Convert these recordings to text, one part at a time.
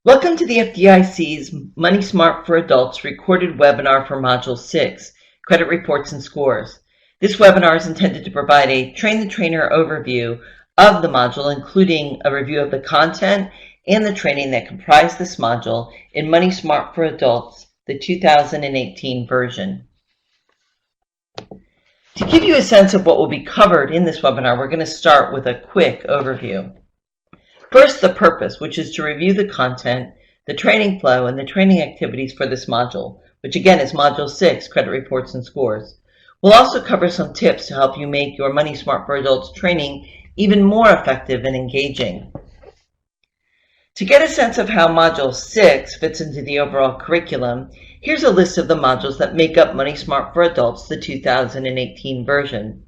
Welcome to the FDIC's Money Smart for Adults recorded webinar for Module 6, Credit Reports and Scores. This webinar is intended to provide a train-the-trainer overview of the module, including a review of the content and the training that comprise this module in Money Smart for Adults, the 2018 version. To give you a sense of what will be covered in this webinar, we're going to start with a quick overview. First, the purpose, which is to review the content, the training flow, and the training activities for this module, which again is Module 6, Credit Reports and Scores. We'll also cover some tips to help you make your Money Smart for Adults training even more effective and engaging. To get a sense of how Module 6 fits into the overall curriculum, here's a list of the modules that make up Money Smart for Adults, the 2018 version.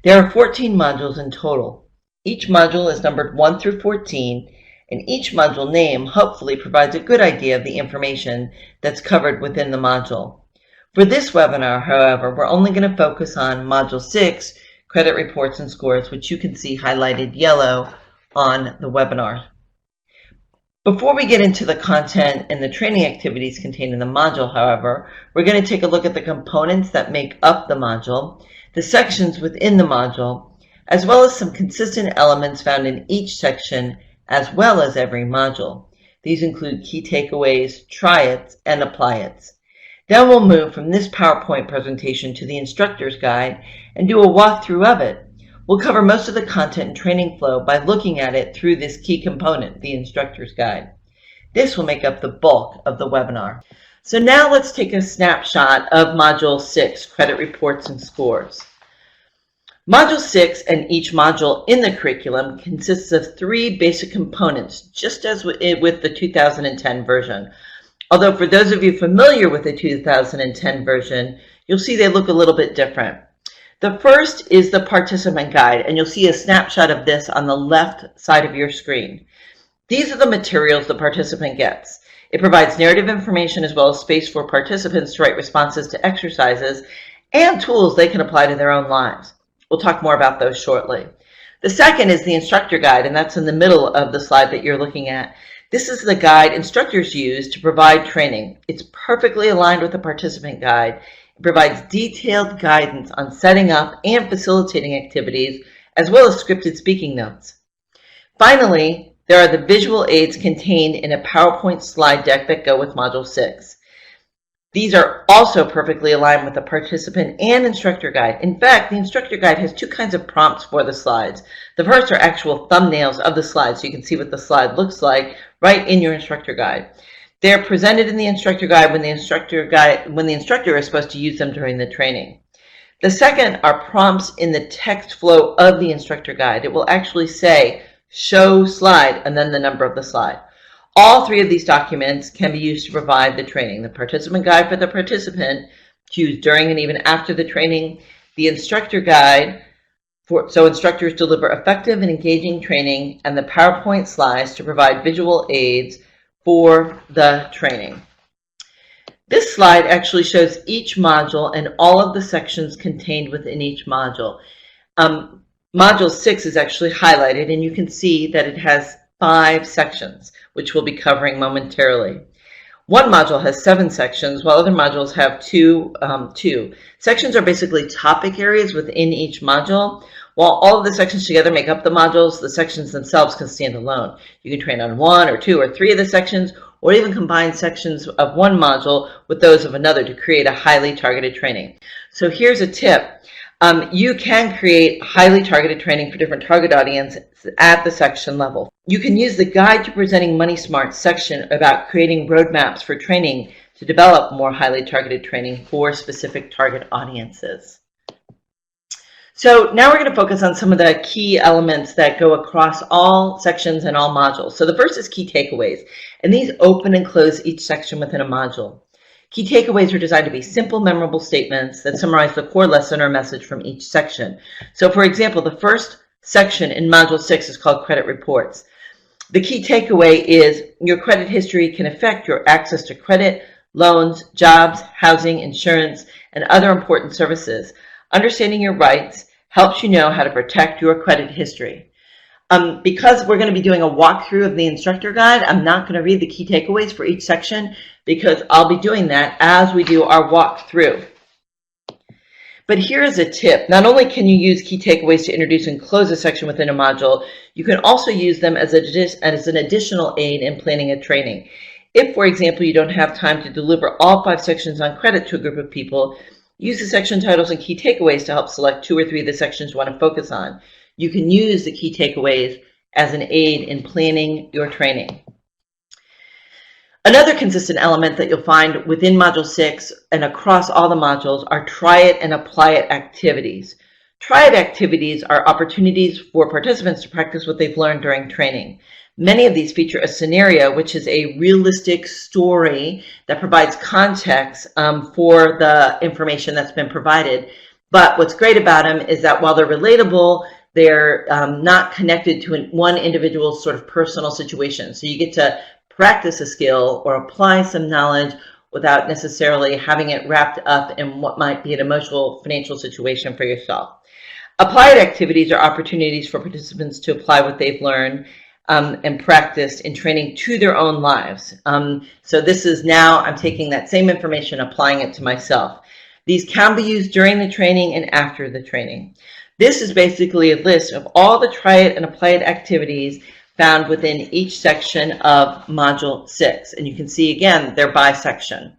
There are 14 modules in total. Each module is numbered 1 through 14, and each module name hopefully provides a good idea of the information that's covered within the module. For this webinar, however, we're only going to focus on Module 6, Credit Reports and Scores, which you can see highlighted yellow on the webinar. Before we get into the content and the training activities contained in the module, however, we're going to take a look at the components that make up the module, the sections within the module, as well as some consistent elements found in each section as well as every module. These include key takeaways, try it, and apply it. Then we'll move from this PowerPoint presentation to the Instructor's Guide and do a walkthrough of it. We'll cover most of the content and training flow by looking at it through this key component, the Instructor's Guide. This will make up the bulk of the webinar. So now let's take a snapshot of Module 6, Credit Reports and Scores. Module 6 and each module in the curriculum consists of 3 basic components, just as with the 2010 version. Although for those of you familiar with the 2010 version, you'll see they look a little bit different. The first is the participant guide, and you'll see a snapshot of this on the left side of your screen. These are the materials the participant gets. It provides narrative information as well as space for participants to write responses to exercises and tools they can apply to their own lives. We'll talk more about those shortly. The second is the instructor guide, and that's in the middle of the slide that you're looking at. This is the guide instructors use to provide training. It's perfectly aligned with the participant guide. It provides detailed guidance on setting up and facilitating activities, as well as scripted speaking notes. Finally, there are the visual aids contained in a PowerPoint slide deck that go with Module 6. These are also perfectly aligned with the participant and instructor guide. In fact, the instructor guide has 2 kinds of prompts for the slides. The first are actual thumbnails of the slides, so you can see what the slide looks like right in your instructor guide. They're presented in the instructor guide when the instructor is supposed to use them during the training. The second are prompts in the text flow of the instructor guide. It will actually say, show slide, and then the number of the slide. All 3 of these documents can be used to provide the training. The participant guide for the participant to use during and even after the training. The instructor guide so instructors deliver effective and engaging training, and the PowerPoint slides to provide visual aids for the training. This slide actually shows each module and all of the sections contained within each module. Module 6 is actually highlighted, and you can see that it has 5 sections, which we'll be covering momentarily. One module has 7 sections, while other modules have two. Sections are basically topic areas within each module. While all of the sections together make up the modules, the sections themselves can stand alone. You can train on 1 or 2 or 3 of the sections, or even combine sections of one module with those of another to create a highly targeted training. So here's a tip. You can create highly targeted training for different target audiences at the section level. You can use the Guide to Presenting Money Smart section about creating roadmaps for training to develop more highly targeted training for specific target audiences. So now we're going to focus on some of the key elements that go across all sections and all modules. So the first is key takeaways, and these open and close each section within a module. Key takeaways are designed to be simple, memorable statements that summarize the core lesson or message from each section. So for example, the first section in Module 6 is called Credit Reports. The key takeaway is your credit history can affect your access to credit, loans, jobs, housing, insurance, and other important services. Understanding your rights helps you know how to protect your credit history. Because we're going to be doing a walkthrough of the instructor guide, I'm not going to read the key takeaways for each section because I'll be doing that as we do our walkthrough. But here is a tip. Not only can you use key takeaways to introduce and close a section within a module, you can also use them as an additional aid in planning a training. If, for example, you don't have time to deliver all 5 sections on credit to a group of people, use the section titles and key takeaways to help select 2 or 3 of the sections you want to focus on. You can use the key takeaways as an aid in planning your training. Another consistent element that you'll find within Module 6 and across all the modules are try it and apply it activities. Try it activities are opportunities for participants to practice what they've learned during training. Many of these feature a scenario, which is a realistic story that provides context for the information that's been provided. But what's great about them is that while they're relatable, they're not connected to one individual sort of personal situation. So you get to practice a skill or apply some knowledge without necessarily having it wrapped up in what might be an emotional financial situation for yourself. Applied activities are opportunities for participants to apply what they've learned and practiced in training to their own lives. So this is now, I'm taking that same information, applying it to myself. These can be used during the training and after the training. This is basically a list of all the try it and apply it activities found within each section of Module 6. And you can see again, they're by section.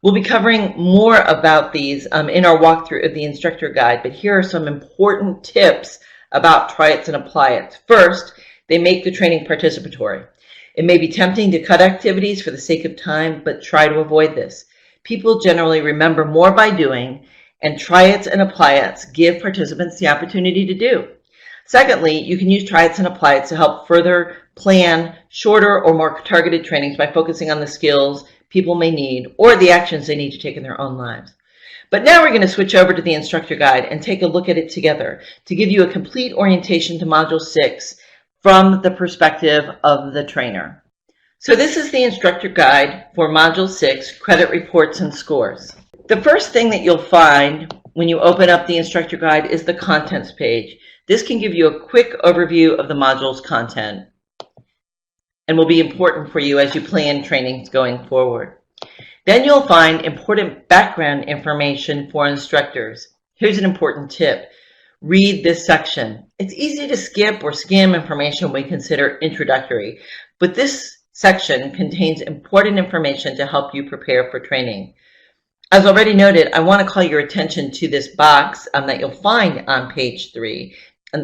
We'll be covering more about these in our walkthrough of the instructor guide, but here are some important tips about try it and apply it. First, they make the training participatory. It may be tempting to cut activities for the sake of time, but try to avoid this. People generally remember more by doing, and try it and apply it give participants the opportunity to do. Secondly, you can use try it and apply it to help further plan shorter or more targeted trainings by focusing on the skills people may need or the actions they need to take in their own lives. But now we're going to switch over to the instructor guide and take a look at it together to give you a complete orientation to Module 6 from the perspective of the trainer. So this is the instructor guide for Module 6, Credit Reports and Scores. The first thing that you'll find when you open up the instructor guide is the contents page. This can give you a quick overview of the module's content and will be important for you as you plan trainings going forward. Then you'll find important background information for instructors. Here's an important tip. Read this section. It's easy to skip or skim information we consider introductory, but this section contains important information to help you prepare for training. As already noted, I want to call your attention to this box that you'll find on page 3,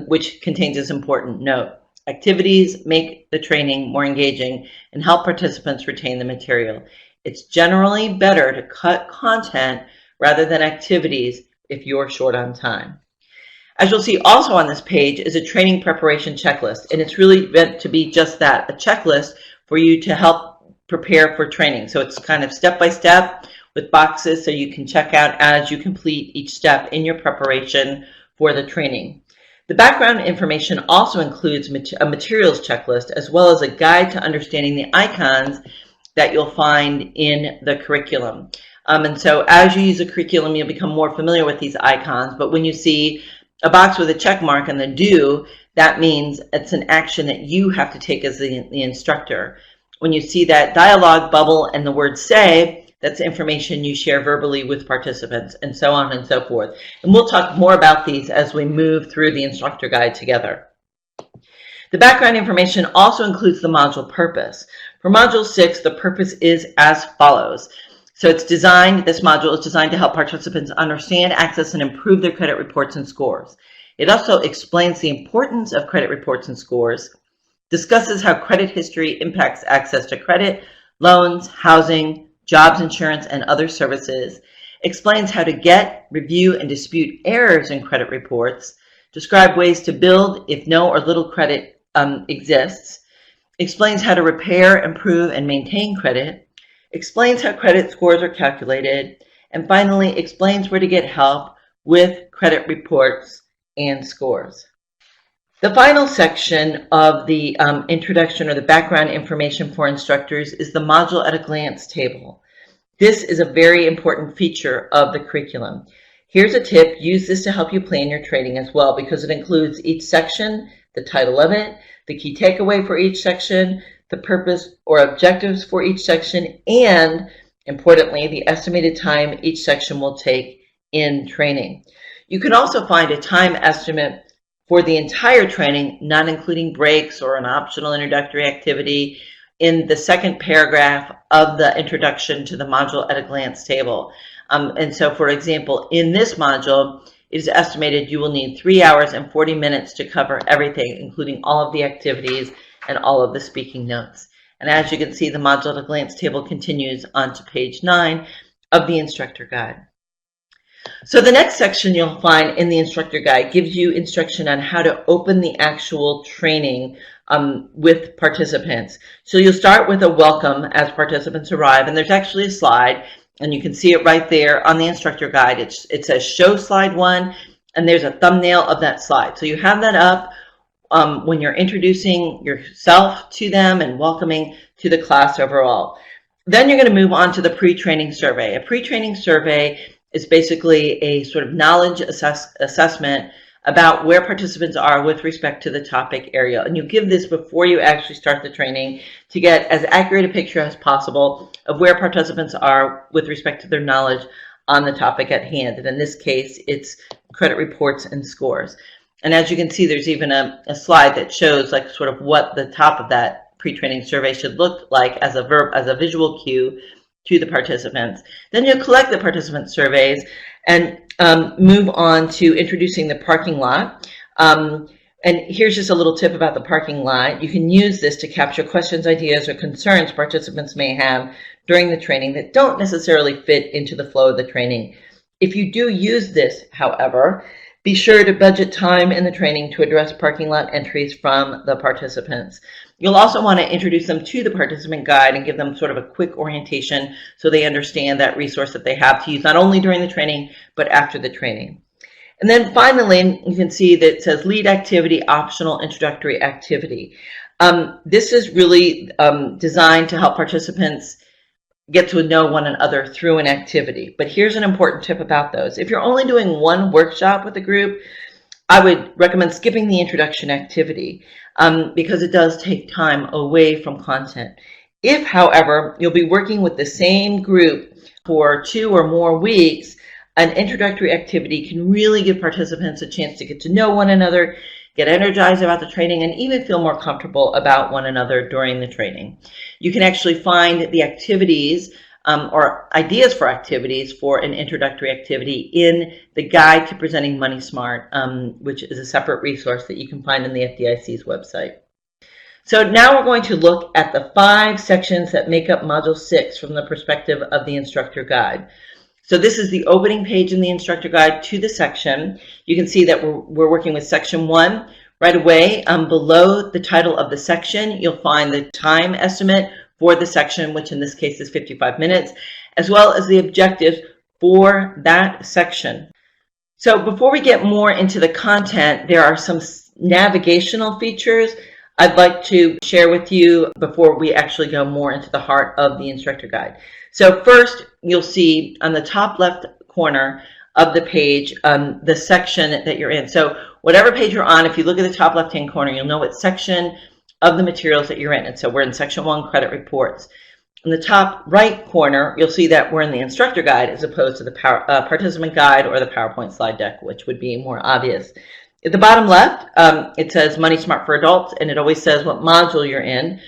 which contains this important note. Activities make the training more engaging and help participants retain the material. It's generally better to cut content rather than activities if you're short on time. As you'll see also on this page is a training preparation checklist, and it's really meant to be just that, a checklist for you to help prepare for training. So it's kind of step by step with boxes so you can check out as you complete each step in your preparation for the training. The background information also includes a materials checklist as well as a guide to understanding the icons that you'll find in the curriculum. And so as you use the curriculum, you'll become more familiar with these icons. But when you see a box with a check mark and the do, that means it's an action that you have to take as the instructor. When you see that dialogue bubble and the word say, that's information you share verbally with participants, and so on and so forth. And we'll talk more about these as we move through the instructor guide together. The background information also includes the module purpose. For Module 6, the purpose is as follows. So this module is designed to help participants understand, access, and improve their credit reports and scores. It also explains the importance of credit reports and scores, discusses how credit history impacts access to credit, loans, housing, jobs insurance, and other services, explains how to get, review, and dispute errors in credit reports, describe ways to build if no or little credit exists, explains how to repair, improve, and maintain credit, explains how credit scores are calculated, and finally explains where to get help with credit reports and scores. The final section of the introduction or the background information for instructors is the Module at a Glance table. This is a very important feature of the curriculum. Here's a tip. Use this to help you plan your training as well, because it includes each section, the title of it, the key takeaway for each section, the purpose or objectives for each section, and importantly, the estimated time each section will take in training. You can also find a time estimate for the entire training, not including breaks or an optional introductory activity, in the second paragraph of the introduction to the module at a glance table. And so, for example, in this module, it is estimated you will need 3 hours and 40 minutes to cover everything, including all of the activities and all of the speaking notes. And as you can see, the module at a glance table continues on to page 9 of the instructor guide. So the next section you'll find in the instructor guide gives you instruction on how to open the actual training with participants. So you'll start with a welcome as participants arrive, and there's actually a slide, and you can see it right there on the instructor guide. It says show slide 1, and there's a thumbnail of that slide. So you have that up when you're introducing yourself to them and welcoming to the class overall. Then you're going to move on to the pre-training survey. A pre-training survey is basically a sort of knowledge assessment about where participants are with respect to the topic area. And you give this before you actually start the training to get as accurate a picture as possible of where participants are with respect to their knowledge on the topic at hand. And in this case, it's credit reports and scores. And as you can see, there's even a slide that shows like sort of what the top of that pre-training survey should look like as a visual cue to the participants. Then you'll collect the participant surveys and move on to introducing the parking lot. And here's just a little tip about the parking lot. You can use this to capture questions, ideas, or concerns participants may have during the training that don't necessarily fit into the flow of the training. If you do use this, however, be sure to budget time in the training to address parking lot entries from the participants. You'll also want to introduce them to the participant guide and give them sort of a quick orientation so they understand that resource that they have to use not only during the training, but after the training. And then finally, you can see that it says lead activity, optional introductory activity. This is really designed to help participants get to know one another through an activity. But here's an important tip about those. If you're only doing one workshop with a group, I would recommend skipping the introduction activity because it does take time away from content. If, however, you'll be working with the same group for 2 or more weeks, an introductory activity can really give participants a chance to get to know one another, get energized about the training, and even feel more comfortable about one another during the training. You can actually find the activities or ideas for activities for an introductory activity in the Guide to Presenting Money Smart, which is a separate resource that you can find on the FDIC's website. So now we're going to look at the 5 sections that make up Module 6 from the perspective of the instructor guide. So this is the opening page in the instructor guide to the section. You can see that we're working with section 1. Right away, below the title of the section, you'll find the time estimate for the section, which in this case is 55 minutes, as well as the objectives for that section. So before we get more into the content, there are some navigational features I'd like to share with you before we actually go more into the heart of the instructor guide. So first, you'll see on the top left corner of the page the section that you're in. So whatever page you're on, if you look at the top left-hand corner, you'll know what section of the materials that you're in. And so we're in section 1, credit reports. In the top right corner, you'll see that we're in the instructor guide as opposed to the participant guide or the PowerPoint slide deck, which would be more obvious. At the bottom left, it says Money Smart for Adults, and it always says what module you're in.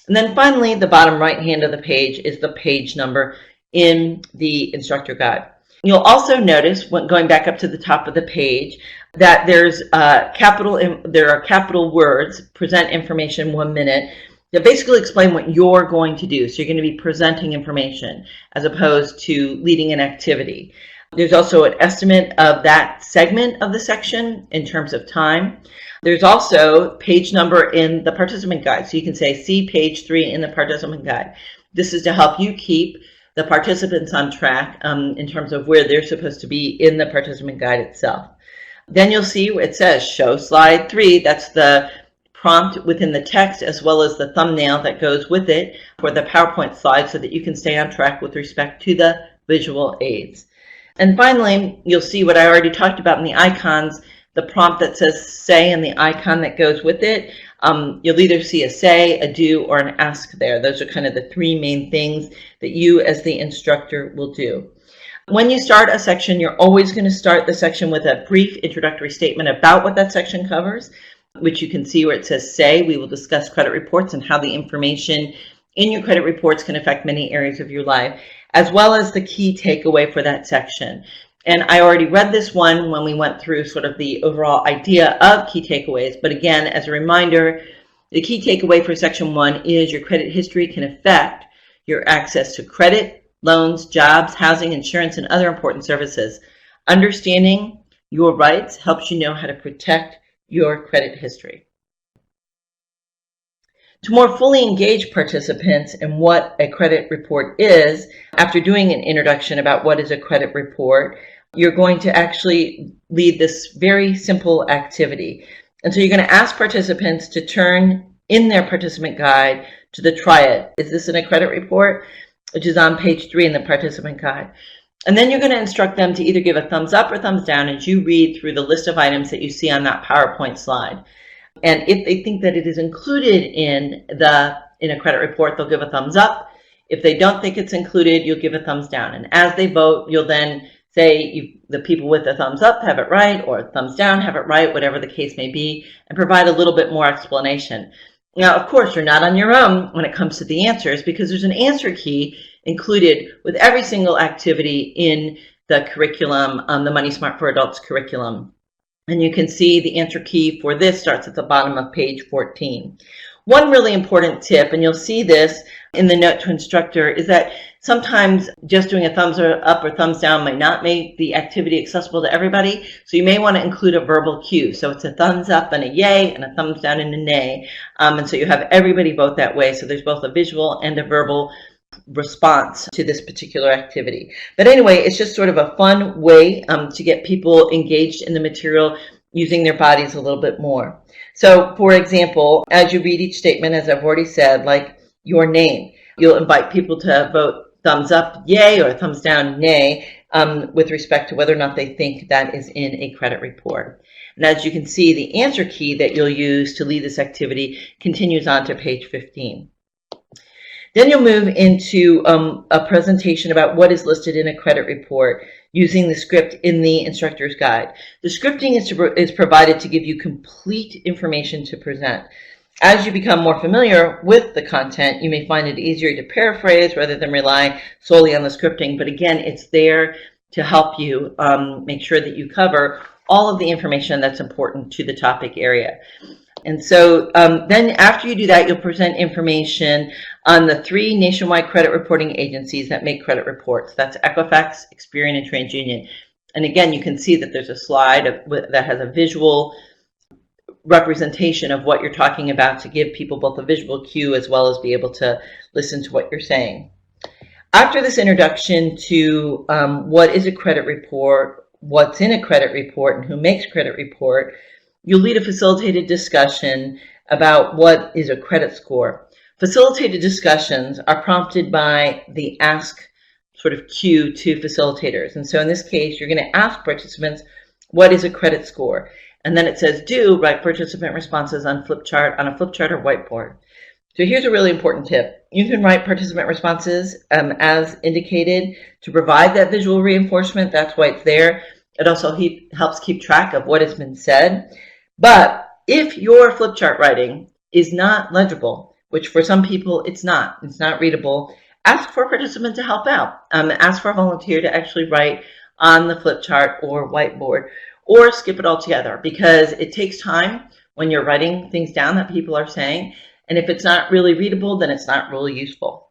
And then finally, the bottom right hand of the page is the page number in the instructor guide. You'll also notice, when going back up to the top of the page, that there are capital words, present information 1 minute, that basically explain what you're going to do. So you're going to be presenting information as opposed to leading an activity. There's also an estimate of that segment of the section in terms of time. There's also page number in the participant guide. So you can say, see page 3 in the participant guide. This is to help you keep the participants on track in terms of where they're supposed to be in the participant guide itself. Then you'll see it says show slide 3. That's the prompt within the text as well as the thumbnail that goes with it for the PowerPoint slide so that you can stay on track with respect to the visual aids. And finally, you'll see what I already talked about in the icons, the prompt that says say and the icon that goes with it. You'll either see a say, a do, or an ask there. Those are kind of the three main things that you as the instructor will do. When you start a section, you're always going to start the section with a brief introductory statement about what that section covers, which you can see where it says say. We will discuss credit reports and how the information in your credit reports can affect many areas of your life, as well as the key takeaway for that section. And I already read this one when we went through sort of the overall idea of key takeaways. But again, as a reminder, the key takeaway for section 1 is your credit history can affect your access to credit, loans, jobs, housing, insurance, and other important services. Understanding your rights helps you know how to protect your credit history. To more fully engage participants in what a credit report is, after doing an introduction about what is a credit report, you're going to actually lead this very simple activity. And so you're going to ask participants to turn in their participant guide to the try it. Is this in a credit report? Which is on page 3 in the participant guide. And then you're going to instruct them to either give a thumbs up or thumbs down as you read through the list of items that you see on that PowerPoint slide. And if they think that it is included in a credit report, they'll give a thumbs up. If they don't think it's included, you'll give a thumbs down. And as they vote, you'll then say the people with the thumbs up have it right, or thumbs down have it right, whatever the case may be, and provide a little bit more explanation. Now, of course, you're not on your own when it comes to the answers, because there's an answer key included with every single activity in the curriculum, the Money Smart for Adults curriculum. And you can see the answer key for this starts at the bottom of page 14. One really important tip, and you'll see this in the note to instructor, is that sometimes just doing a thumbs up or thumbs down might not make the activity accessible to everybody. So you may want to include a verbal cue. So it's a thumbs up and a yay and a thumbs down and a nay. And so you have everybody vote that way. So there's both a visual and a verbal response to this particular activity. But anyway, it's just sort of a fun way to get people engaged in the material using their bodies a little bit more. So for example, as you read each statement, as I've already said, like your name, you'll invite people to vote thumbs up, yay, or thumbs down, nay, with respect to whether or not they think that is in a credit report. And as you can see, the answer key that you'll use to lead this activity continues on to page 15. Then you'll move into a presentation about what is listed in a credit report using the script in the instructor's guide. The scripting is provided to give you complete information to present. As you become more familiar with the content, you may find it easier to paraphrase rather than rely solely on the scripting. But again, it's there to help you make sure that you cover all of the information that's important to the topic area. And so then after you do that, you'll present information on the 3 nationwide credit reporting agencies that make credit reports. That's Equifax, Experian, and TransUnion. And again, you can see that there's a slide that has a visual representation of what you're talking about to give people both a visual cue as well as be able to listen to what you're saying. After this introduction to what is a credit report, what's in a credit report, and who makes credit report, you'll lead a facilitated discussion about what is a credit score. Facilitated discussions are prompted by the ask sort of cue to facilitators. And so in this case, you're going to ask participants, what is a credit score? And then it says, write participant responses on a flip chart or whiteboard. So here's a really important tip. You can write participant responses as indicated to provide that visual reinforcement. That's why it's there. It also helps keep track of what has been said. But if your flip chart writing is not legible, which for some people it's not readable, ask for a participant to help out. Ask for a volunteer to actually write on the flip chart or whiteboard, or skip it altogether, because it takes time when you're writing things down that people are saying. And if it's not really readable, then it's not really useful.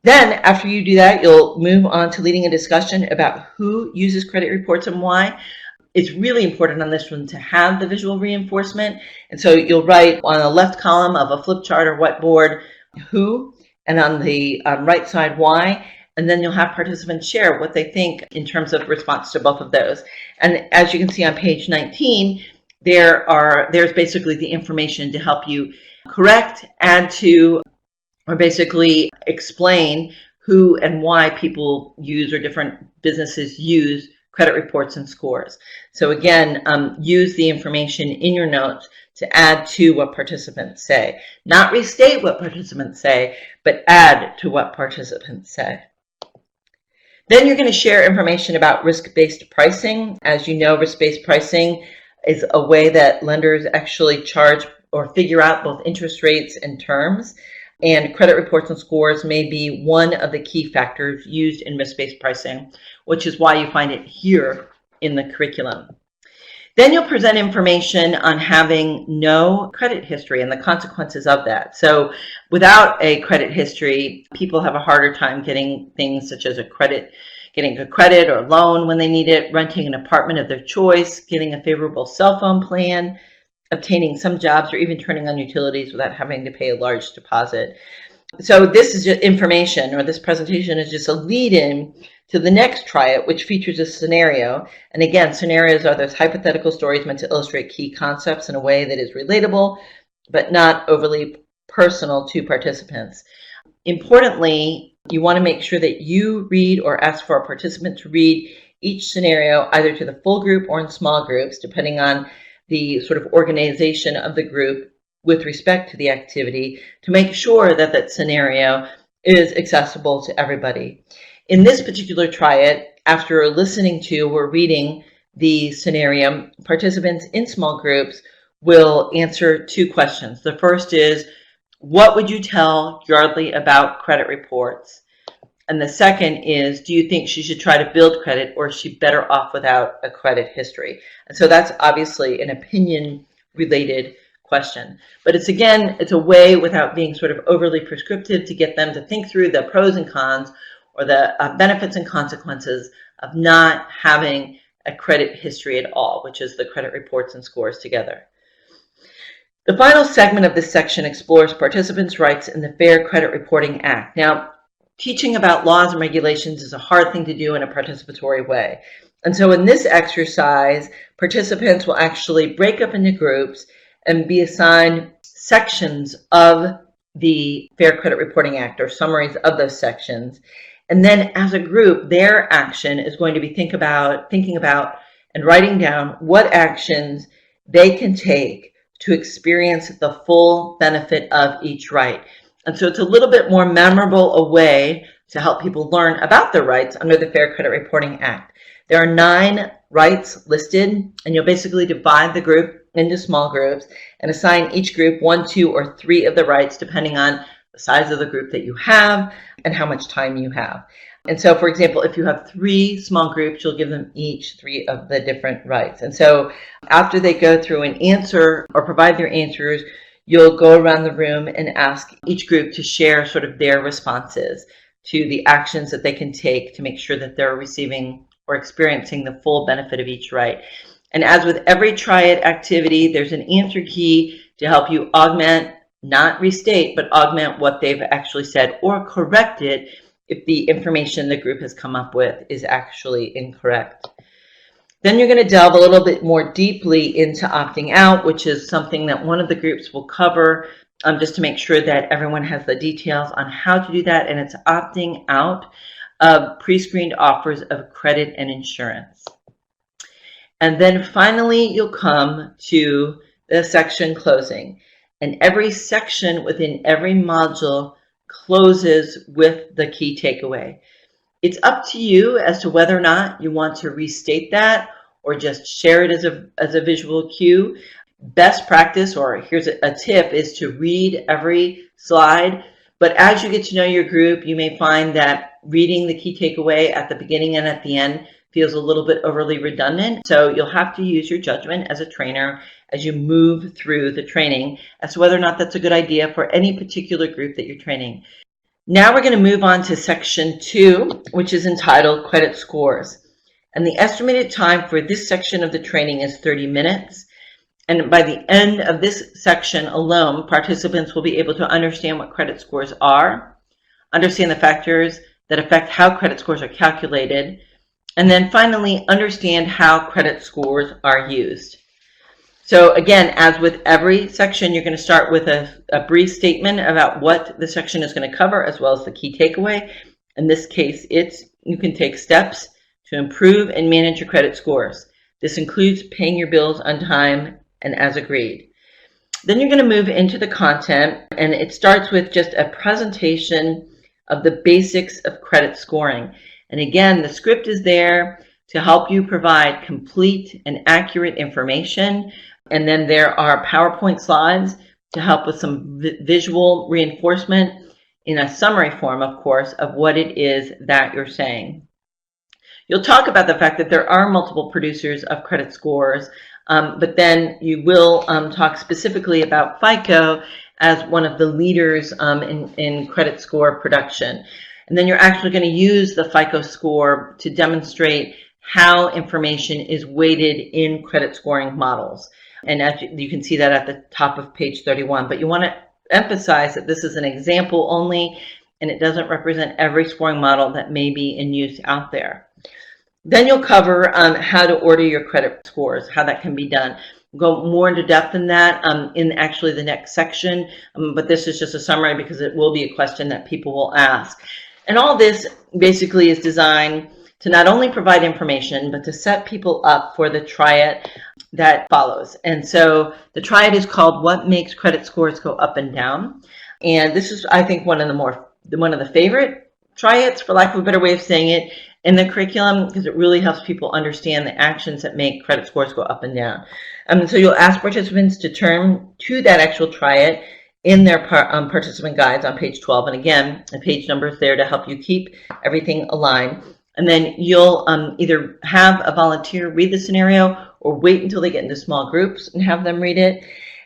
Then after you do that, you'll move on to leading a discussion about who uses credit reports and why. It's really important on this one to have the visual reinforcement. And so you'll write on the left column of a flip chart or whiteboard, who, and on the right side, why. And then you'll have participants share what they think in terms of response to both of those. And as you can see on page 19, there's basically the information to help you correct, add to, or basically explain who and why people use or different businesses use credit reports and scores. So again, use the information in your notes to add to what participants say. Not restate what participants say, but add to what participants say. Then you're going to share information about risk-based pricing. As you know, risk-based pricing is a way that lenders actually charge or figure out both interest rates and terms. And credit reports and scores may be one of the key factors used in risk-based pricing, which is why you find it here in the curriculum. Then you'll present information on having no credit history and the consequences of that. So without a credit history, people have a harder time getting things such as getting a credit or loan when they need it, renting an apartment of their choice, getting a favorable cell phone plan, obtaining some jobs, or even turning on utilities without having to pay a large deposit. So this is just information, or this presentation is just a lead-in to the next Try It, which features a scenario. And again, scenarios are those hypothetical stories meant to illustrate key concepts in a way that is relatable, but not overly personal to participants. Importantly, you want to make sure that you read or ask for a participant to read each scenario either to the full group or in small groups, depending on the sort of organization of the group with respect to the activity, to make sure that that scenario is accessible to everybody. In this particular Try It, after listening to or reading the scenario, participants in small groups will answer two questions. The first is, what would you tell Yardley about credit reports? And the second is, do you think she should try to build credit, or is she better off without a credit history? And so that's obviously an opinion-related question. But it's, again, it's a way without being sort of overly prescriptive to get them to think through the pros and cons or the benefits and consequences of not having a credit history at all, which is the credit reports and scores together. The final segment of this section explores participants' rights in the Fair Credit Reporting Act. Now, teaching about laws and regulations is a hard thing to do in a participatory way. And so in this exercise, participants will actually break up into groups and be assigned sections of the Fair Credit Reporting Act, or summaries of those sections. And then as a group, their action is going to be thinking about and writing down what actions they can take to experience the full benefit of each right. And so it's a little bit more memorable a way to help people learn about their rights under the Fair Credit Reporting Act. There are 9 rights listed, and you'll basically divide the group into small groups and assign each group 1, 2, or 3 of the rights depending on the size of the group that you have and how much time you have. And so, for example, if you have 3 small groups, you'll give them each 3 of the different rights. And so after they go through and answer or provide their answers, you'll go around the room and ask each group to share sort of their responses to the actions that they can take to make sure that they're receiving or experiencing the full benefit of each right. And as with every Try It activity, there's an answer key to help you augment, not restate, but augment what they've actually said, or correct it if the information the group has come up with is actually incorrect. Then you're going to delve a little bit more deeply into opting out, which is something that one of the groups will cover, just to make sure that everyone has the details on how to do that. And it's opting out of pre-screened offers of credit and insurance. And then finally, you'll come to the section closing. And every section within every module closes with the key takeaway. It's up to you as to whether or not you want to restate that or just share it as a visual cue. Best practice, or here's a tip, is to read every slide. But as you get to know your group, you may find that reading the key takeaway at the beginning and at the end feels a little bit overly redundant. So you'll have to use your judgment as a trainer as you move through the training as to whether or not that's a good idea for any particular group that you're training. Now we're going to move on to section 2, which is entitled Credit Scores. And the estimated time for this section of the training is 30 minutes. And by the end of this section alone, participants will be able to understand what credit scores are, understand the factors that affect how credit scores are calculated, and then finally understand how credit scores are used. So again, as with every section, you're going to start with a brief statement about what the section is going to cover, as well as the key takeaway. In this case, you can take steps to improve and manage your credit scores. This includes paying your bills on time and as agreed. Then you're going to move into the content, and it starts with just a presentation of the basics of credit scoring. And again, the script is there to help you provide complete and accurate information. And then there are PowerPoint slides to help with some visual reinforcement in a summary form, of course, of what it is that you're saying. You'll talk about the fact that there are multiple producers of credit scores, but then you will talk specifically about FICO as one of the leaders in credit score production. And then you're actually going to use the FICO score to demonstrate how information is weighted in credit scoring models. And as you can see that at the top of page 31. But you want to emphasize that this is an example only, and it doesn't represent every scoring model that may be in use out there. Then you'll cover how to order your credit scores, how that can be done. We'll go more into depth in that in actually the next section, but this is just a summary because it will be a question that people will ask. And all this basically is designed to not only provide information, but to set people up for the triad that follows. And so the triad is called What Makes Credit Scores Go Up and Down. And this is, I think, one of the favorite triads, for lack of a better way of saying it, in the curriculum, because it really helps people understand the actions that make credit scores go up and down. So you'll ask participants to turn to that actual triad in their participant guides on page 12. And again, the page number is there to help you keep everything aligned. And then you'll either have a volunteer read the scenario or wait until they get into small groups and have them read it.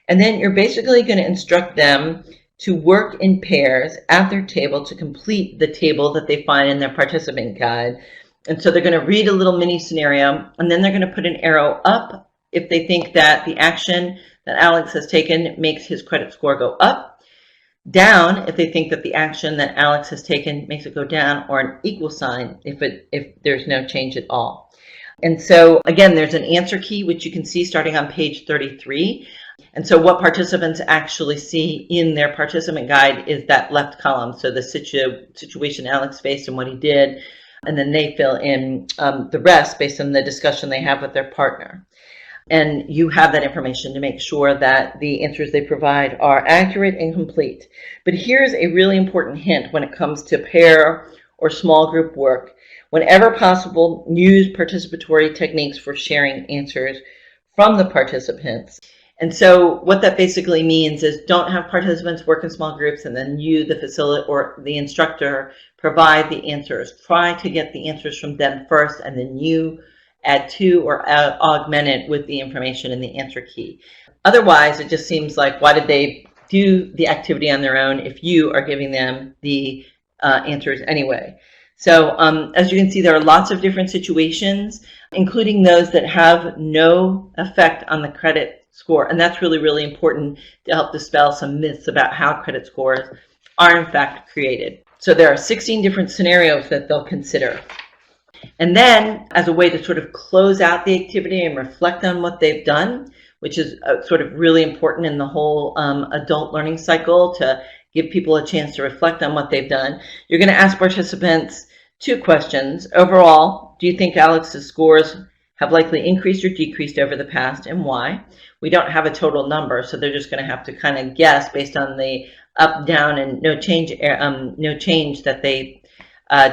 And then you're basically going to instruct them to work in pairs at their table to complete the table that they find in their participant guide. And so they're going to read a little mini scenario, and then they're going to put an arrow up if they think that the action that Alex has taken makes his credit score go up, down if they think that the action that Alex has taken makes it go down, or an equal sign if there's no change at all. And so again, there's an answer key, which you can see starting on page 33. And so what participants actually see in their participant guide is that left column. So the situation Alex faced and what he did, and then they fill in the rest based on the discussion they have with their partner. And you have that information to make sure that the answers they provide are accurate and complete. But here's a really important hint when it comes to pair or small group work. Whenever possible, use participatory techniques for sharing answers from the participants. And so what that basically means is don't have participants work in small groups and then you, the facilitator or the instructor, provide the answers. Try to get the answers from them first, and then you add to or augment it with the information in the answer key. Otherwise, it just seems like, why did they do the activity on their own if you are giving them the answers anyway? So as you can see, there are lots of different situations, including those that have no effect on the credit score. And that's really, really important to help dispel some myths about how credit scores are in fact created. So there are 16 different scenarios that they'll consider. And then as a way to sort of close out the activity and reflect on what they've done, which is sort of really important in the whole adult learning cycle, to give people a chance to reflect on what they've done, you're going to ask participants 2 questions. Overall, do you think Alex's scores have likely increased or decreased over the past, and why? We don't have a total number, so they're just going to have to kind of guess based on the up, down, and no change that they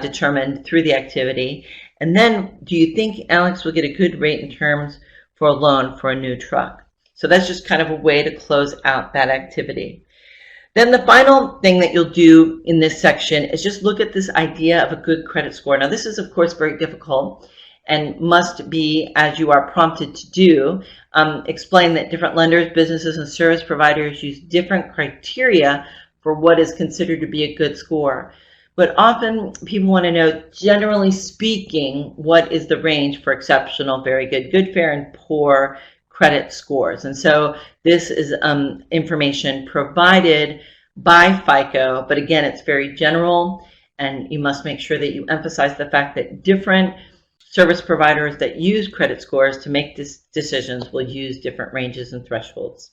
determined through the activity. And then, do you think Alex will get a good rate in terms for a loan for a new truck? So that's just kind of a way to close out that activity. Then the final thing that you'll do in this section is just look at this idea of a good credit score. Now, this is, of course, very difficult and must be, as you are prompted to do, explain that different lenders, businesses, and service providers use different criteria for what is considered to be a good score. But often people want to know, generally speaking, what is the range for exceptional, very good, good, fair, and poor credit scores. And so this is information provided by FICO, but again, it's very general, and you must make sure that you emphasize the fact that different service providers that use credit scores to make decisions will use different ranges and thresholds.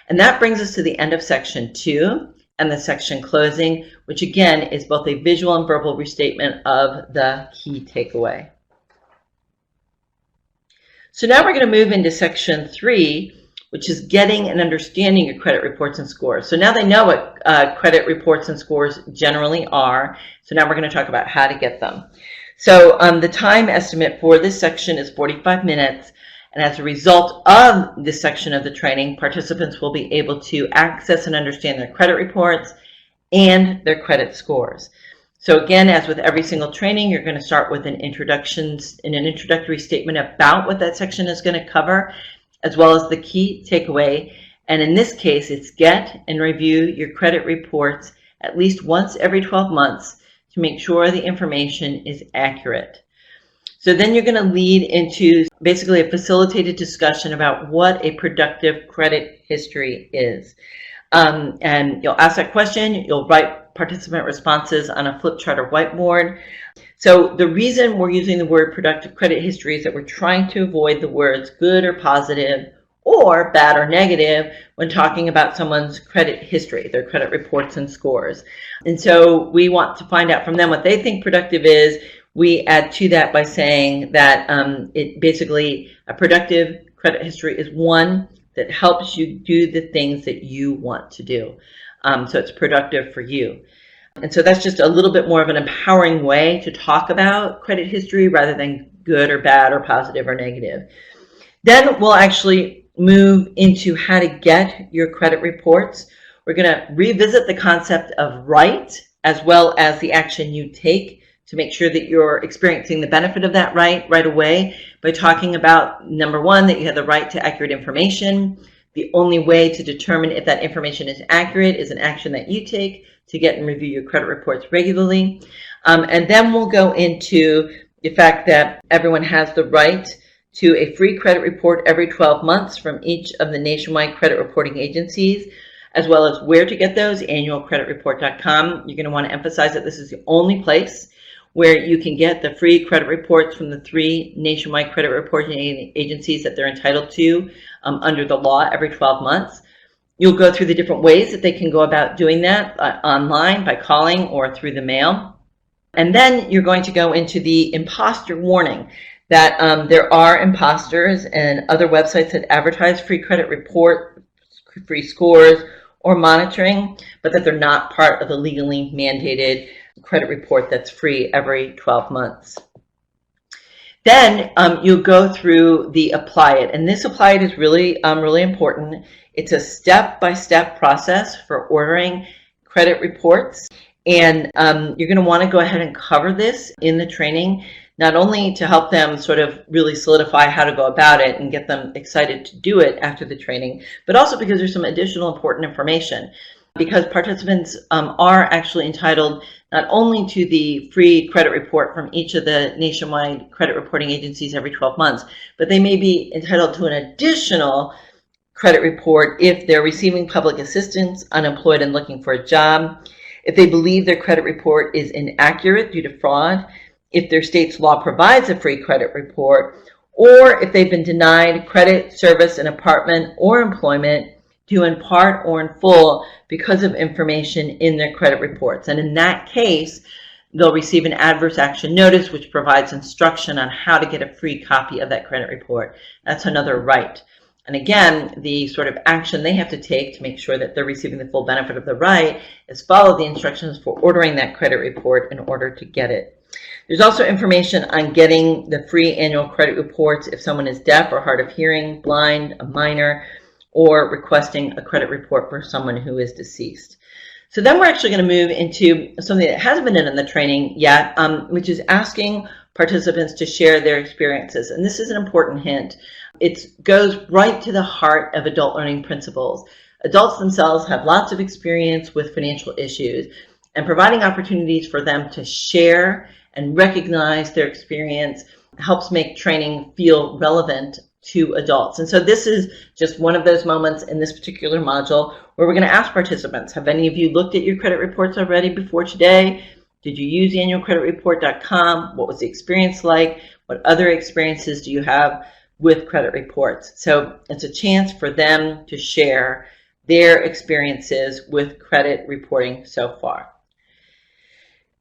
And that brings us to the end of section 2 and the section closing, which again is both a visual and verbal restatement of the key takeaway. So now we're going to move into section 3, which is getting and understanding your credit reports and scores. So now they know what credit reports and scores generally are. So now we're going to talk about how to get them. So the time estimate for this section is 45 minutes. And as a result of this section of the training, participants will be able to access and understand their credit reports and their credit scores. So again, as with every single training, you're going to start with an introductory statement about what that section is going to cover, as well as the key takeaway. And in this case, it's get and review your credit reports at least once every 12 months to make sure the information is accurate. So then you're going to lead into basically a facilitated discussion about what a productive credit history is. And you'll ask that question, you'll write participant responses on a flip chart or whiteboard. So the reason we're using the word productive credit history is that we're trying to avoid the words good or positive or bad or negative when talking about someone's credit history, their credit reports and scores. And so we want to find out from them what they think productive is. We add to that by saying that it basically, a productive credit history is one that helps you do the things that you want to do. So it's productive for you. And so that's just a little bit more of an empowering way to talk about credit history rather than good or bad or positive or negative. Then we'll actually move into how to get your credit reports. We're going to revisit the concept of right as well as the action you take to make sure that you're experiencing the benefit of that right away by talking about, number one, that you have the right to accurate information. The only way to determine if that information is accurate is an action that you take to get and review your credit reports regularly. And then we'll go into the fact that everyone has the right to a free credit report every 12 months from each of the nationwide credit reporting agencies, as well as where to get those, annualcreditreport.com. You're going to want to emphasize that this is the only place where you can get the free credit reports from the 3 nationwide credit reporting agencies that they're entitled to under the law every 12 months. You'll go through the different ways that they can go about doing that online, by calling, or through the mail. And then you're going to go into the imposter warning that there are imposters and other websites that advertise free credit report, free scores, or monitoring, but that they're not part of the legally mandated credit report that's free every 12 months. Then you'll go through the apply it, and this apply it is really important. It's a step-by-step process for ordering credit reports, and you're going to want to go ahead and cover this in the training, not only to help them sort of really solidify how to go about it and get them excited to do it after the training, but also because there's some additional important information. Because participants are actually entitled not only to the free credit report from each of the nationwide credit reporting agencies every 12 months, but they may be entitled to an additional credit report if they're receiving public assistance, unemployed, and looking for a job, if they believe their credit report is inaccurate due to fraud, if their state's law provides a free credit report, or if they've been denied credit, service, and apartment, or employment due in part or in full because of information in their credit reports. And in that case, they'll receive an adverse action notice, which provides instruction on how to get a free copy of that credit report. That's another right. And again, the sort of action they have to take to make sure that they're receiving the full benefit of the right is follow the instructions for ordering that credit report in order to get it. There's also information on getting the free annual credit reports if someone is deaf or hard of hearing, blind, a minor, or requesting a credit report for someone who is deceased. So then we're actually going to move into something that hasn't been in the training yet, which is asking participants to share their experiences. And this is an important hint. It goes right to the heart of adult learning principles. Adults themselves have lots of experience with financial issues, and providing opportunities for them to share and recognize their experience helps make training feel relevant to adults. And so this is just one of those moments in this particular module where we're going to ask participants, have any of you looked at your credit reports already before today? Did you use annualcreditreport.com? What was the experience like? What other experiences do you have with credit reports? So it's a chance for them to share their experiences with credit reporting so far.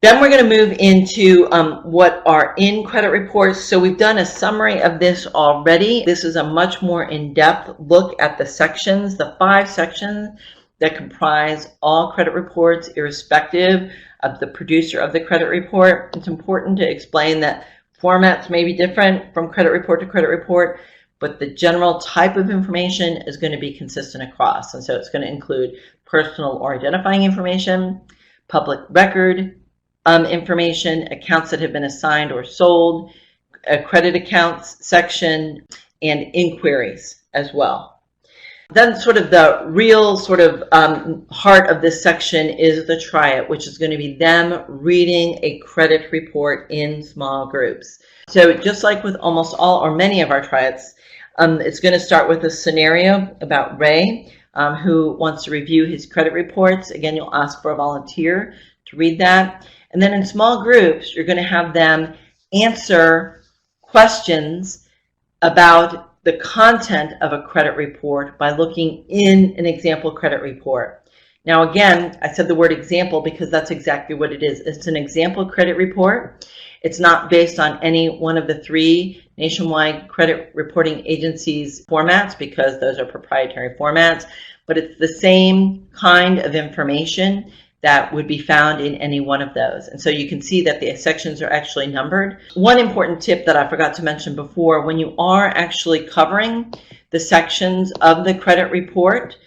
Then we're going to move into what are in credit reports. So we've done a summary of this already. This is a much more in-depth look at the sections, the 5 sections that comprise all credit reports, irrespective of the producer of the credit report. It's important to explain that formats may be different from credit report to credit report, but the general type of information is going to be consistent across. And so it's going to include personal or identifying information, public record information, accounts that have been assigned or sold, a credit accounts section, and inquiries as well. Then sort of the real sort of heart of this section is the try it, which is going to be them reading a credit report in small groups. So just like with almost all or many of our try-its, it's going to start with a scenario about Ray, who wants to review his credit reports. Again, you'll ask for a volunteer to read that. And then in small groups, you're going to have them answer questions about the content of a credit report by looking in an example credit report. Now, again, I said the word example because that's exactly what it is. It's an example credit report. It's not based on any one of the 3 nationwide credit reporting agencies' formats because those are proprietary formats, but it's the same kind of information that would be found in any one of those. And so you can see that the sections are actually numbered. One important tip that I forgot to mention before, when you are actually covering the sections of the credit report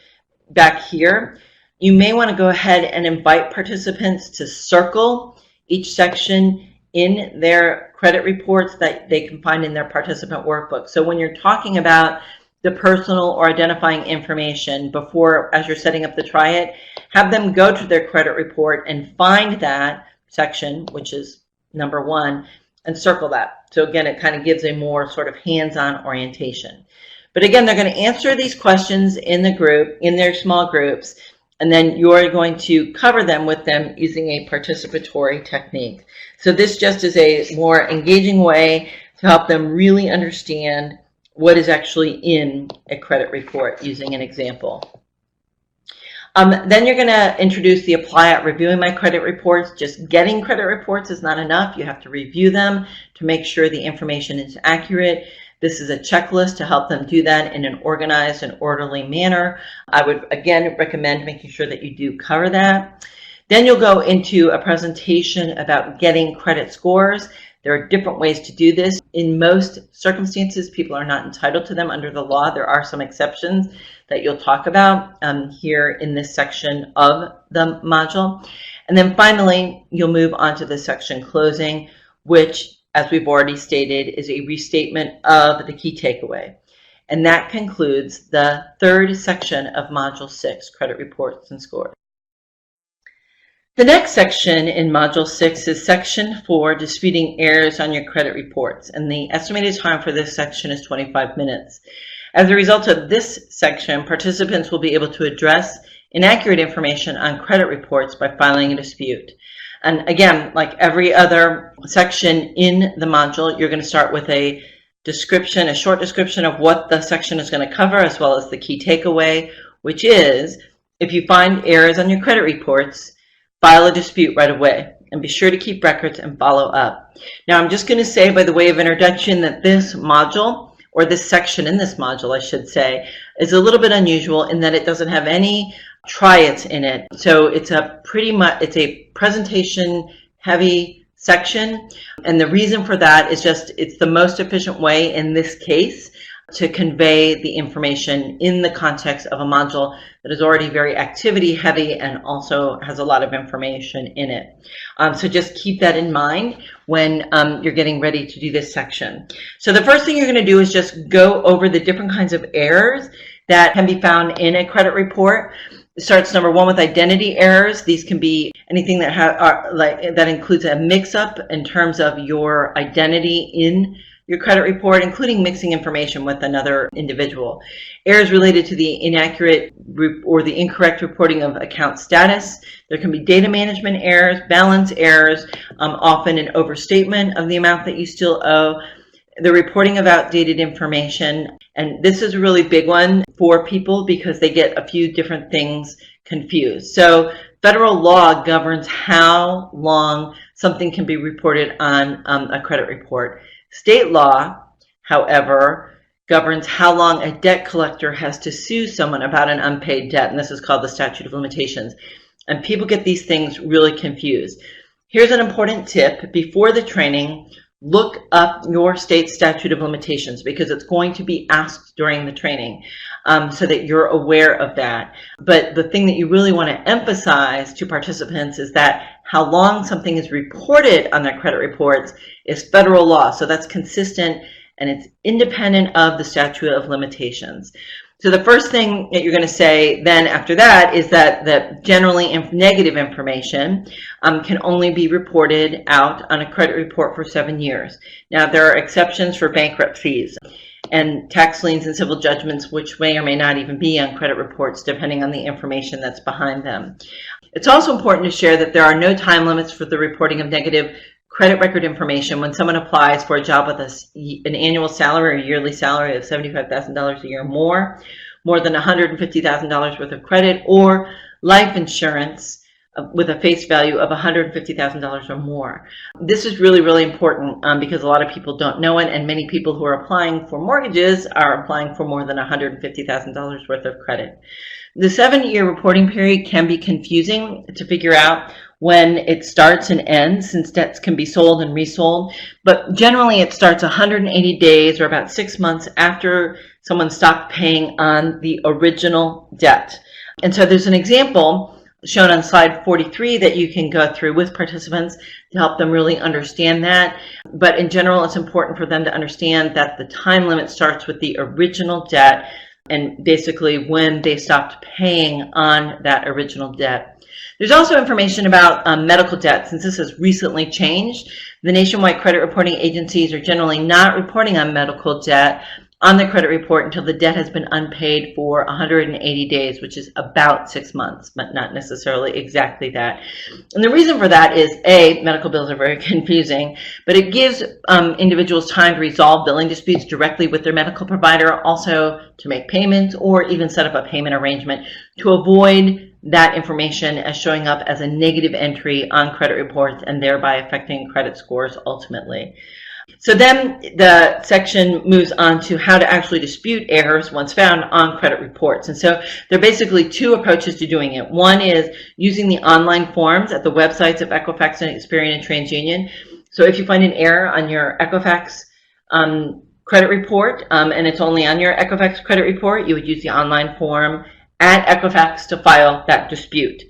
back here, you may want to go ahead and invite participants to circle each section in their credit reports that they can find in their participant workbook. So when you're talking about the personal or identifying information before, as you're setting up the try it, have them go to their credit report and find that section, which is number 1, and circle that. So again, it kind of gives a more sort of hands-on orientation. But again, they're going to answer these questions in the group, in their small groups, and then you're going to cover them with them using a participatory technique. So this just is a more engaging way to help them really understand what is actually in a credit report using an example. Then you're going to introduce the apply at reviewing my credit reports. Just getting credit reports is not enough. You have to review them to make sure the information is accurate. This is a checklist to help them do that in an organized and orderly manner. I would again recommend making sure that you do cover that. Then you'll go into a presentation about getting credit scores. There are different ways to do this. In most circumstances, people are not entitled to them under the law. There are some exceptions that you'll talk about here in this section of the module. And then finally, you'll move on to the section closing, which, as we've already stated, is a restatement of the key takeaway. And that concludes the 3rd section of Module 6, Credit Reports and Scores. The next section in Module 6 is Section 4, Disputing Errors on Your Credit Reports, and the estimated time for this section is 25 minutes. As a result of this section, participants will be able to address inaccurate information on credit reports by filing a dispute. And again, like every other section in the module, you're going to start with a description, a short description of what the section is going to cover, as well as the key takeaway, which is, if you find errors on your credit reports, file a dispute right away and be sure to keep records and follow up. Now, I'm just going to say by the way of introduction that this module, or this section in this module, I should say, is a little bit unusual in that it doesn't have any try-its in it. So it's a presentation heavy section. And the reason for that is just it's the most efficient way in this case to convey the information in the context of a module that is already very activity heavy and also has a lot of information in it. So just keep that in mind when you're getting ready to do this section. So the first thing you're going to do is just go over the different kinds of errors that can be found in a credit report. It starts number 1 with identity errors. These can be anything that that includes a mix-up in terms of your identity in your credit report, including mixing information with another individual. Errors related to the inaccurate or the incorrect reporting of account status. There can be data management errors, balance errors, often an overstatement of the amount that you still owe, the reporting of outdated information. And this is a really big one for people because they get a few different things confused. So Federal law governs how long something can be reported on a credit report. State law, however, governs how long a debt collector has to sue someone about an unpaid debt, and this is called the statute of limitations. And people get these things really confused. Here's an important tip. Before the training, look up your state statute of limitations, because it's going to be asked during the training, so that you're aware of that. But the thing that you really want to emphasize to participants is that how long something is reported on their credit reports is federal law. So that's consistent and it's independent of the statute of limitations. So the first thing that you're going to say then after that is that generally negative information can only be reported out on a credit report for 7 years. Now, there are exceptions for bankruptcies and tax liens and civil judgments, which may or may not even be on credit reports, depending on the information that's behind them. It's also important to share that there are no time limits for the reporting of negative credit record information when someone applies for a job with an annual salary or yearly salary of $75,000 a year more than $150,000 worth of credit, or life insurance with a face value of $150,000 or more. This is really, really important because a lot of people don't know it, and many people who are applying for mortgages are applying for more than $150,000 worth of credit. The 7-year reporting period can be confusing to figure out when it starts and ends, since debts can be sold and resold. But generally it starts 180 days or about 6 months after someone stopped paying on the original debt. And so there's an example shown on slide 43 that you can go through with participants to help them really understand that. But in general, it's important for them to understand that the time limit starts with the original debt and basically when they stopped paying on that original debt. There's also information about medical debt. Since this has recently changed, the nationwide credit reporting agencies are generally not reporting on medical debt on the credit report until the debt has been unpaid for 180 days, which is about 6 months, but not necessarily exactly that. And the reason for that is, A, medical bills are very confusing, but it gives individuals time to resolve billing disputes directly with their medical provider, also to make payments or even set up a payment arrangement to avoid that information as showing up as a negative entry on credit reports and thereby affecting credit scores ultimately. So then the section moves on to how to actually dispute errors once found on credit reports. And so there are basically two approaches to doing it. One is using the online forms at the websites of Equifax and Experian and TransUnion. So if you find an error on your Equifax credit report, and it's only on your Equifax credit report, you would use the online form at Equifax to file that dispute.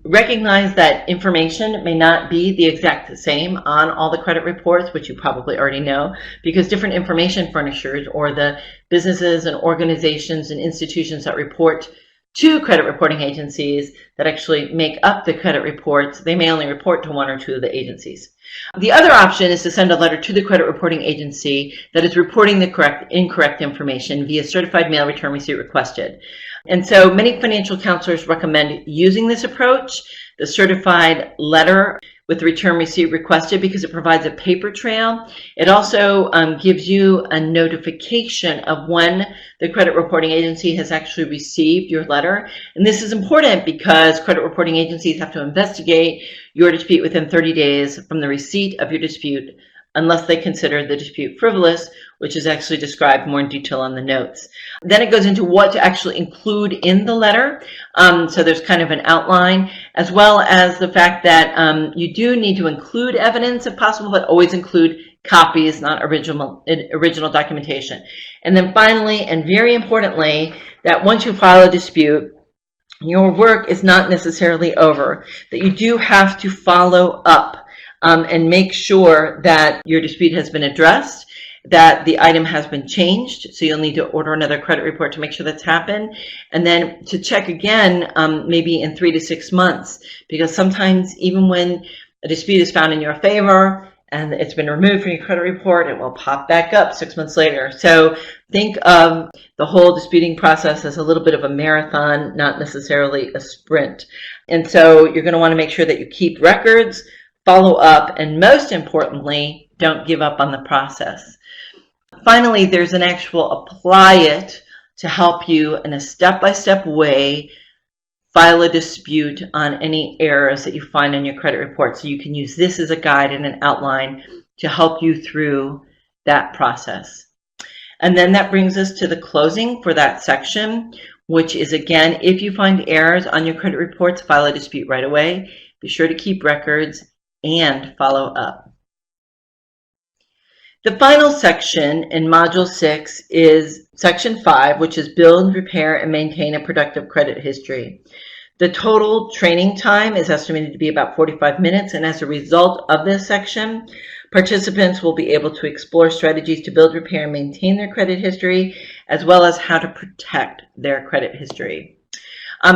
Recognize that information may not be the exact same on all the credit reports, which you probably already know, because different information furnishers or the businesses and organizations and institutions that report to credit reporting agencies that actually make up the credit reports, they may only report to one or two of the agencies. The other option is to send a letter to the credit reporting agency that is reporting the incorrect information via certified mail return receipt requested. And so many financial counselors recommend using this approach, the certified letter with the return receipt requested, because it provides a paper trail. It also gives you a notification of when the credit reporting agency has actually received your letter. And this is important because credit reporting agencies have to investigate your dispute within 30 days from the receipt of your dispute, unless they consider the dispute frivolous, which is actually described more in detail on the notes. Then it goes into what to actually include in the letter. So there's kind of an outline, as well as the fact that you do need to include evidence if possible, but always include copies, not original documentation. And then finally, and very importantly, that once you file a dispute, your work is not necessarily over, that you do have to follow up and make sure that your dispute has been addressed, that the item has been changed. So you'll need to order another credit report to make sure that's happened. And then to check again, maybe in 3 to 6 months, because sometimes even when a dispute is found in your favor and it's been removed from your credit report, it will pop back up 6 months later. So think of the whole disputing process as a little bit of a marathon, not necessarily a sprint. And so you're going to want to make sure that you keep records, follow up, and most importantly, don't give up on the process. Finally, there's an actual apply it to help you in a step-by-step way file a dispute on any errors that you find in your credit report. So you can use this as a guide and an outline to help you through that process. And then that brings us to the closing for that section, which is, again, if you find errors on your credit reports, file a dispute right away. Be sure to keep records and follow up. The final section in Module 6 is Section 5, which is Build, Repair, and Maintain a Productive Credit History. The total training time is estimated to be about 45 minutes, and as a result of this section, participants will be able to explore strategies to build, repair, and maintain their credit history, as well as how to protect their credit history.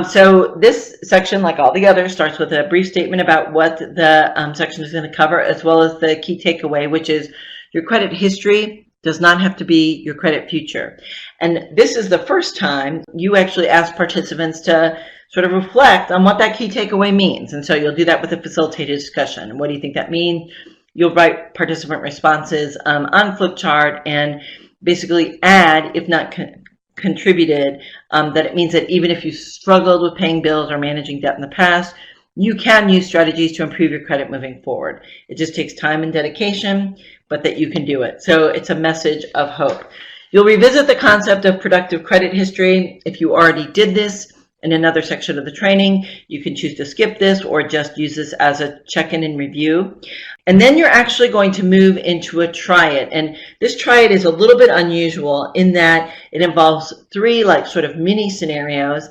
So this section, like all the others, starts with a brief statement about what the section is going to cover, as well as the key takeaway, which is your credit history does not have to be your credit future. And this is the first time you actually ask participants to sort of reflect on what that key takeaway means. And so you'll do that with a facilitated discussion. What do you think that means? You'll write participant responses on flip chart and basically add, if not contributed, that it means that even if you struggled with paying bills or managing debt in the past, you can use strategies to improve your credit moving forward. It just takes time and dedication, but that you can do it. So it's a message of hope. You'll revisit the concept of productive credit history. If you already did this in another section of the training, you can choose to skip this or just use this as a check-in and review. And then you're actually going to move into a try it. And this try it is a little bit unusual in that it involves 3 sort of mini scenarios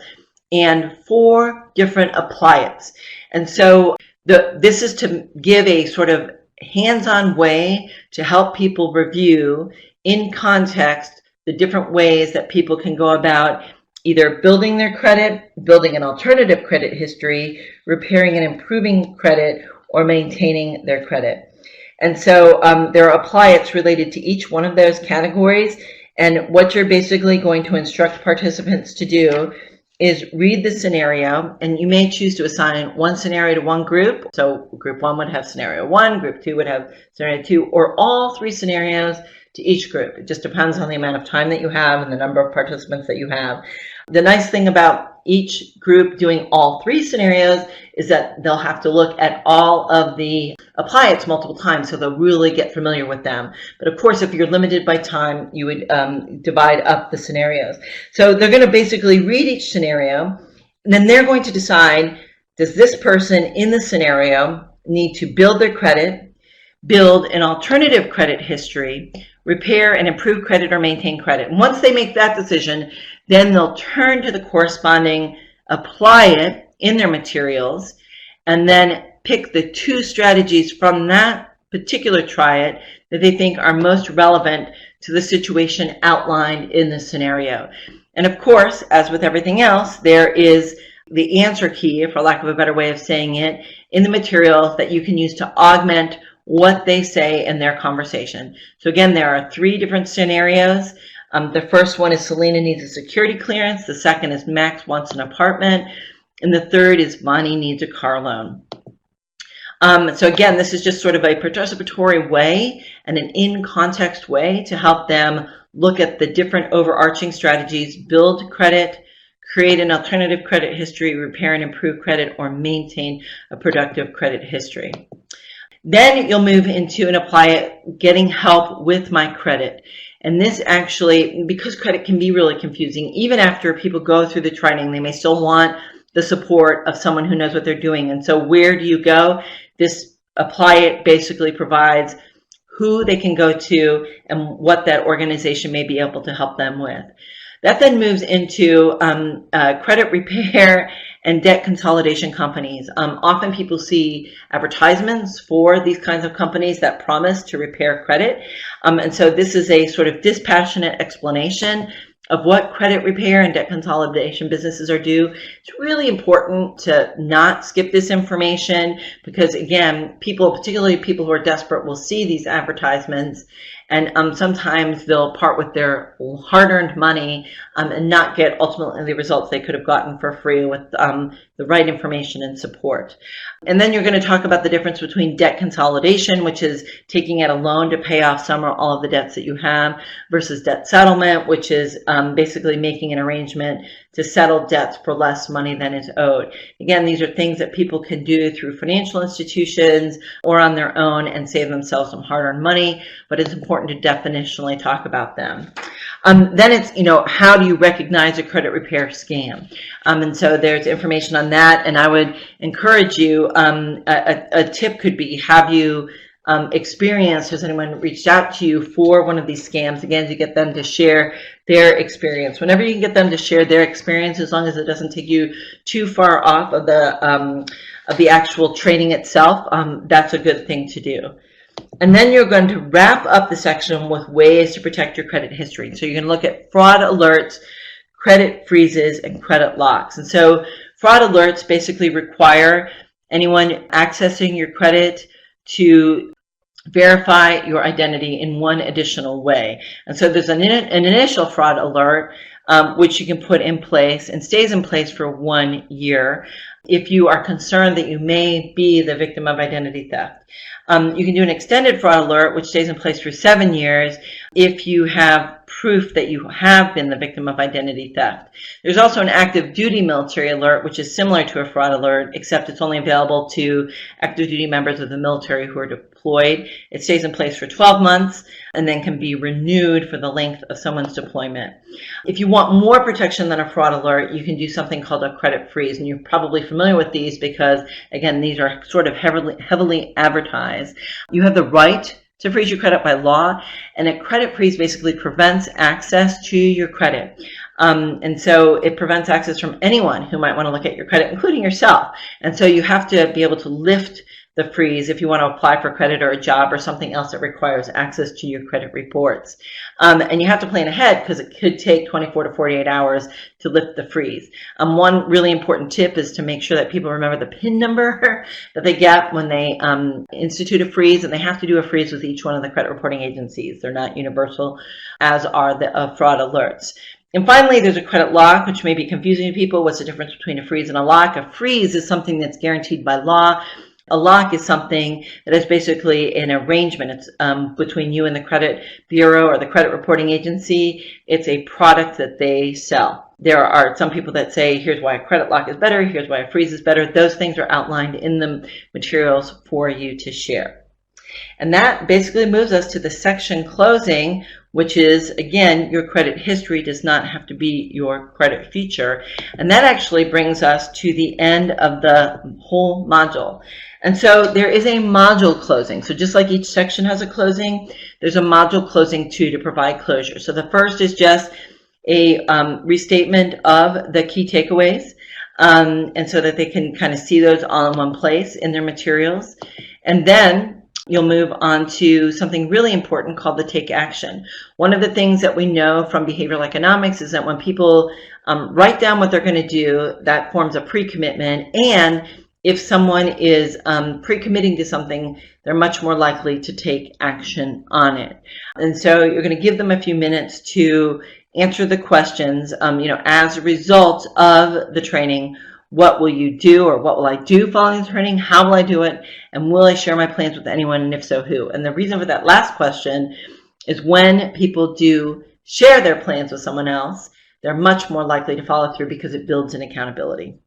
and 4 different apply it's. And so this is to give a sort of hands-on way to help people review in context the different ways that people can go about either building their credit, building an alternative credit history, repairing and improving credit, or maintaining their credit. And so there are apply-its related to each one of those categories. And what you're basically going to instruct participants to do is read the scenario, and you may choose to assign one scenario to one group. So group 1 would have scenario 1, group 2 would have scenario 2, or all 3 scenarios to each group. It just depends on the amount of time that you have and the number of participants that you have. The nice thing about each group doing all 3 scenarios is that they'll have to look at all of the apply-its multiple times, so they'll really get familiar with them. But of course, if you're limited by time, you would divide up the scenarios. So they're going to basically read each scenario, and then they're going to decide, does this person in the scenario need to build their credit, build an alternative credit history, repair and improve credit, or maintain credit? And once they make that decision, then they'll turn to the corresponding apply-it in their materials and then pick the 2 strategies from that particular try-it that they think are most relevant to the situation outlined in the scenario. And of course, as with everything else, there is the answer key, for lack of a better way of saying it, in the materials that you can use to augment what they say in their conversation. So again, there are 3 different scenarios. The first one is Selena needs a security clearance. The second is Max wants an apartment. And the third is Bonnie needs a car loan. So again, this is just sort of a participatory way and an in-context way to help them look at the different overarching strategies, build credit, create an alternative credit history, repair and improve credit, or maintain a productive credit history. Then you'll move into and apply it, getting help with my credit. And this actually, because credit can be really confusing, even after people go through the training, they may still want the support of someone who knows what they're doing. And so where do you go? This apply it basically provides who they can go to and what that organization may be able to help them with. That then moves into credit repair and debt consolidation companies. Often people see advertisements for these kinds of companies that promise to repair credit. And so this is a sort of dispassionate explanation of what credit repair and debt consolidation businesses are due. It's really important to not skip this information because, again, people, particularly people who are desperate, will see these advertisements and sometimes they'll part with their hard-earned money and not get ultimately the results they could have gotten for free with the right information and support. And then you're going to talk about the difference between debt consolidation, which is taking out a loan to pay off some or all of the debts that you have, versus debt settlement, which is basically making an arrangement to settle debts for less money than is owed. Again, these are things that people can do through financial institutions or on their own and save themselves some hard-earned money, but it's important to definitionally talk about them. Then it's, how do you recognize a credit repair scam? And so there's information on that, and I would encourage you, a tip could be, have you experienced, has anyone reached out to you for one of these scams? Again, to get them to share their experience. Whenever you can get them to share their experience, as long as it doesn't take you too far off of the actual training itself, that's a good thing to do. And then you're going to wrap up the section with ways to protect your credit history. So you're going to look at fraud alerts, credit freezes, and credit locks. And so fraud alerts basically require anyone accessing your credit to verify your identity in one additional way. And so there's an initial fraud alert, which you can put in place and stays in place for 1 year if you are concerned that you may be the victim of identity theft. You can do an extended fraud alert, which stays in place for 7 years if you have proof that you have been the victim of identity theft. There's also an active duty military alert, which is similar to a fraud alert, except it's only available to active duty members of the military who are deployed. It stays in place for 12 months and then can be renewed for the length of someone's deployment. If you want more protection than a fraud alert, you can do something called a credit freeze, and you're probably familiar with these because, again, these are sort of heavily advertised. You have the right to freeze your credit by law, and a credit freeze basically prevents access to your credit. And so it prevents access from anyone who might want to look at your credit, including yourself. And so you have to be able to lift the freeze if you want to apply for credit or a job or something else that requires access to your credit reports. And you have to plan ahead because it could take 24 to 48 hours to lift the freeze. One really important tip is to make sure that people remember the PIN number that they get when they institute a freeze, and they have to do a freeze with each one of the credit reporting agencies. They're not universal, as are the fraud alerts. And finally, there's a credit lock, which may be confusing to people. What's the difference between a freeze and a lock? A freeze is something that's guaranteed by law. A lock is something that is basically an arrangement. It's between you and the credit bureau or the credit reporting agency. It's a product that they sell. There are some people that say, here's why a credit lock is better, here's why a freeze is better. Those things are outlined in the materials for you to share. And that basically moves us to the section closing, which is, again, your credit history does not have to be your credit feature. And that actually brings us to the end of the whole module. And so there is a module closing. So just like each section has a closing, there's a module closing too to provide closure. So the first is just a restatement of the key takeaways, and so that they can kind of see those all in one place in their materials. And then you'll move on to something really important called the take action. One of the things that we know from behavioral economics is that when people write down what they're going to do, that forms a pre-commitment, and if someone is pre-committing to something, they're much more likely to take action on it. And so you're going to give them a few minutes to answer the questions, as a result of the training. What will you do, or what will I do following the training? How will I do it? And will I share my plans with anyone? And if so, who? And the reason for that last question is when people do share their plans with someone else, they're much more likely to follow through because it builds in accountability.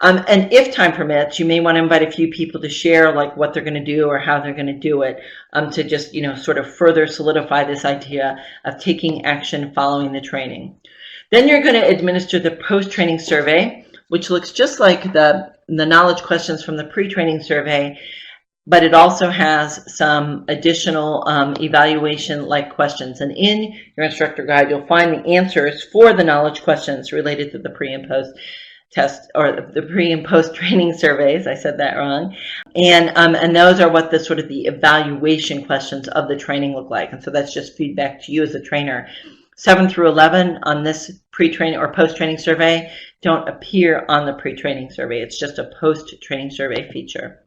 And if time permits, you may want to invite a few people to share like what they're going to do or how they're going to do it, to just, sort of further solidify this idea of taking action following the training. Then you're going to administer the post-training survey, which looks just like the knowledge questions from the pre-training survey, but it also has some additional evaluation-like questions. And in your instructor guide, you'll find the answers for the knowledge questions related to the pre and post test, or the pre and post training surveys. I said that wrong. And those are what the evaluation questions of the training look like. And so that's just feedback to you as a trainer. 7 through 11 on this pre-training or post-training survey don't appear on the pre-training survey. It's just a post-training survey feature.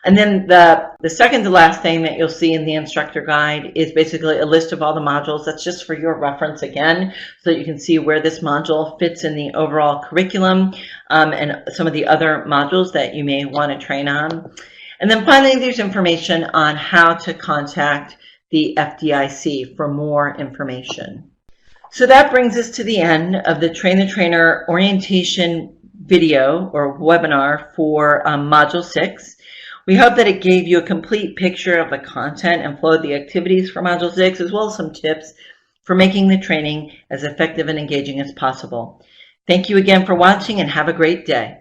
And then the second to last thing that you'll see in the instructor guide is basically a list of all the modules. That's just for your reference again, so that you can see where this module fits in the overall curriculum, and some of the other modules that you may want to train on. And then finally, there's information on how to contact the FDIC for more information. So that brings us to the end of the Train the Trainer orientation video or webinar for Module 6. We hope that it gave you a complete picture of the content and flow of the activities for Module 6, as well as some tips for making the training as effective and engaging as possible. Thank you again for watching, and have a great day.